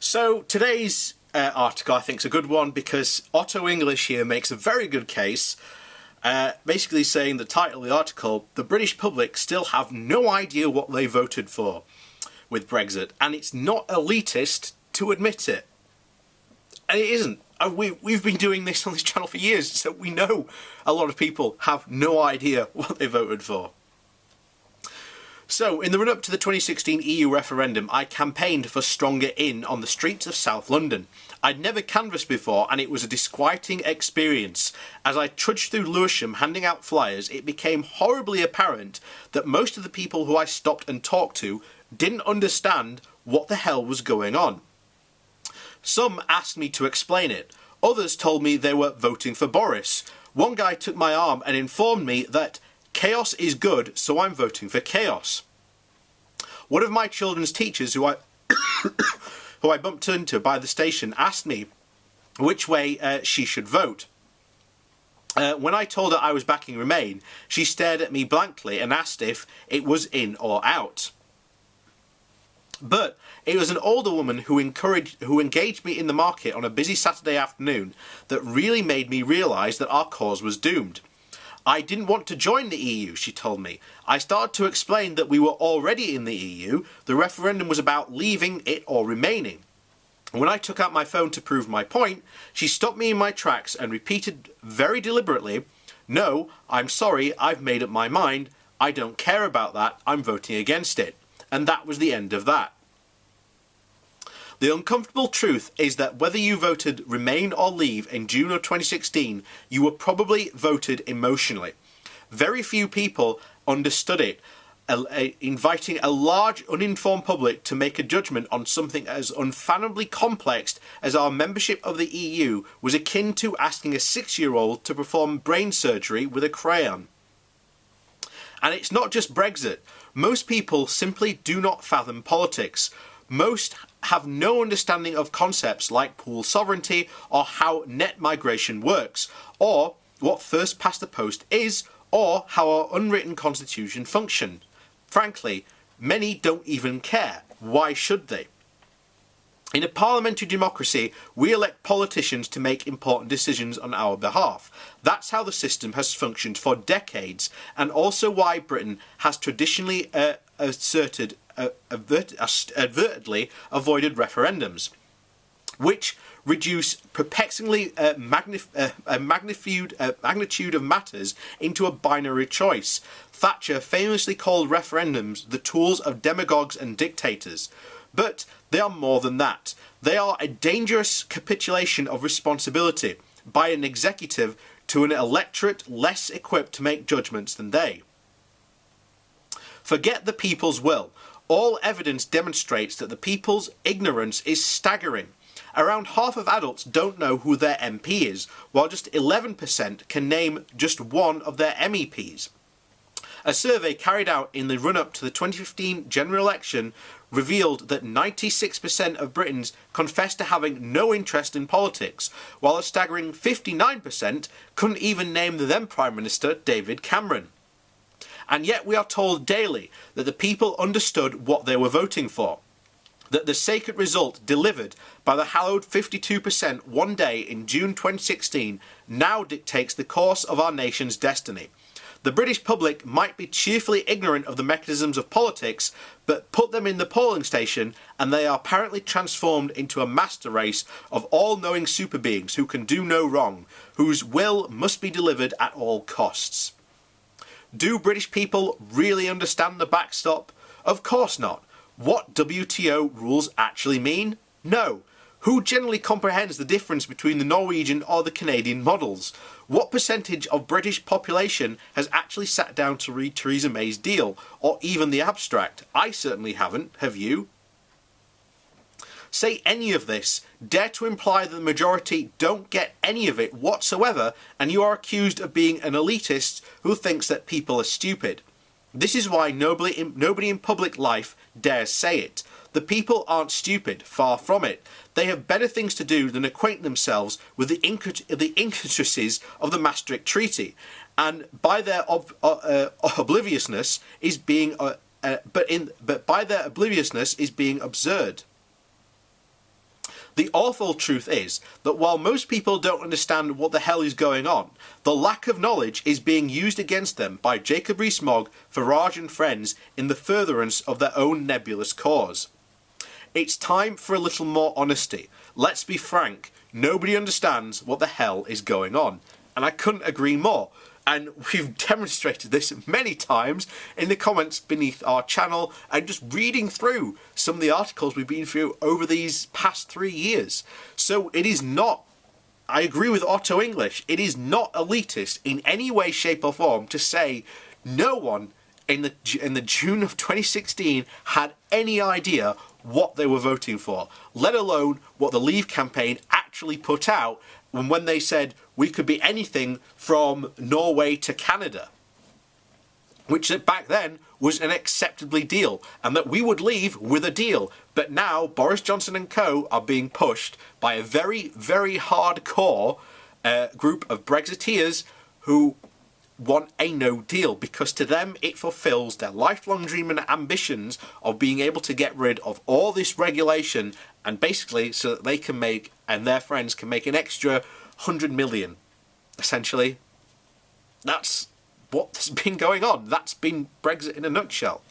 So today's article I think is a good one because Otto English here makes a very good case, basically saying the title of the article, "The British public still have no idea what they voted for with Brexit, and it's not elitist to admit it." And it isn't. We've been doing this on this channel for years, so we know a lot of people have no idea what they voted for. So, in the run-up to the 2016 EU referendum, I campaigned for Stronger In on the streets of South London. I'd never canvassed before, and it was a disquieting experience. As I trudged through Lewisham handing out flyers, it became horribly apparent that most of the people who I stopped and talked to didn't understand what the hell was going on. Some asked me to explain it. Others told me they were voting for Boris. One guy took my arm and informed me that chaos is good, so I'm voting for chaos. One of my children's teachers, who I bumped into by the station, asked me which way she should vote. When I told her I was backing Remain, she stared at me blankly and asked if it was in or out. But it was an older woman who engaged me in the market on a busy Saturday afternoon that really made me realise that our cause was doomed. I didn't want to join the EU, she told me. I started to explain that we were already in the EU. The referendum was about leaving it or remaining. When I took out my phone to prove my point, she stopped me in my tracks and repeated very deliberately, "No, I'm sorry, I've made up my mind. I don't care about that. I'm voting against it." And that was the end of that. The uncomfortable truth is that whether you voted Remain or Leave in June of 2016, you were probably voted emotionally. Very few people understood it, inviting a large uninformed public to make a judgment on something as unfathomably complex as our membership of the EU was akin to asking a 6-year-old to perform brain surgery with a crayon. And it's not just Brexit. Most people simply do not fathom politics. Most have no understanding of concepts like pool sovereignty or how net migration works, or what first past the post is, or how our unwritten constitution functions. Frankly, many don't even care. Why should they? In a parliamentary democracy, we elect politicians to make important decisions on our behalf. That's how the system has functioned for decades, and also why Britain has traditionally advertedly avoided referendums, which reduce perplexingly magnitude of matters into a binary choice. Thatcher famously called referendums the tools of demagogues and dictators. But they are more than that. They are a dangerous capitulation of responsibility by an executive to an electorate less equipped to make judgments than they. Forget the people's will. All evidence demonstrates that the people's ignorance is staggering. Around half of adults don't know who their MP is, while just 11% can name just one of their MEPs. A survey carried out in the run-up to the 2015 general election revealed that 96% of Britons confessed to having no interest in politics, while a staggering 59% couldn't even name the then Prime Minister David Cameron. And yet we are told daily that the people understood what they were voting for, that the sacred result delivered by the hallowed 52% one day in June 2016 now dictates the course of our nation's destiny. The British public might be cheerfully ignorant of the mechanisms of politics, but put them in the polling station and they are apparently transformed into a master race of all-knowing super beings who can do no wrong, whose will must be delivered at all costs. Do British people really understand the backstop? Of course not. What WTO rules actually mean? No. Who generally comprehends the difference between the Norwegian or the Canadian models? What percentage of British population has actually sat down to read Theresa May's deal, or even the abstract? I certainly haven't. Have you? Say any of this, dare to imply that the majority don't get any of it whatsoever, and you are accused of being an elitist who thinks that people are stupid. This is why nobody in public life dares say it. The people aren't stupid, far from it. They have better things to do than acquaint themselves with the intricacies of the Maastricht Treaty, and by their obliviousness is being absurd. The awful truth is that while most people don't understand what the hell is going on, the lack of knowledge is being used against them by Jacob Rees-Mogg, Farage and friends in the furtherance of their own nebulous cause. It's time for a little more honesty. Let's be frank, nobody understands what the hell is going on. And I couldn't agree more. And we've demonstrated this many times in the comments beneath our channel and just reading through some of the articles we've been through over these past 3 years. So it is not, I agree with Otto English, it is not elitist in any way, shape or form to say no one in the June of 2016 had any idea what they were voting for, let alone what the Leave campaign actually put out when they said we could be anything from Norway to Canada, which back then was an acceptably deal, and that we would leave with a deal. But now Boris Johnson and co are being pushed by a very, very hardcore group of Brexiteers who want a no deal, because to them it fulfills their lifelong dream and ambitions of being able to get rid of all this regulation, and basically so that they can make, and their friends can make, an extra 100 million, essentially. That's what's been going on. That's been Brexit in a nutshell.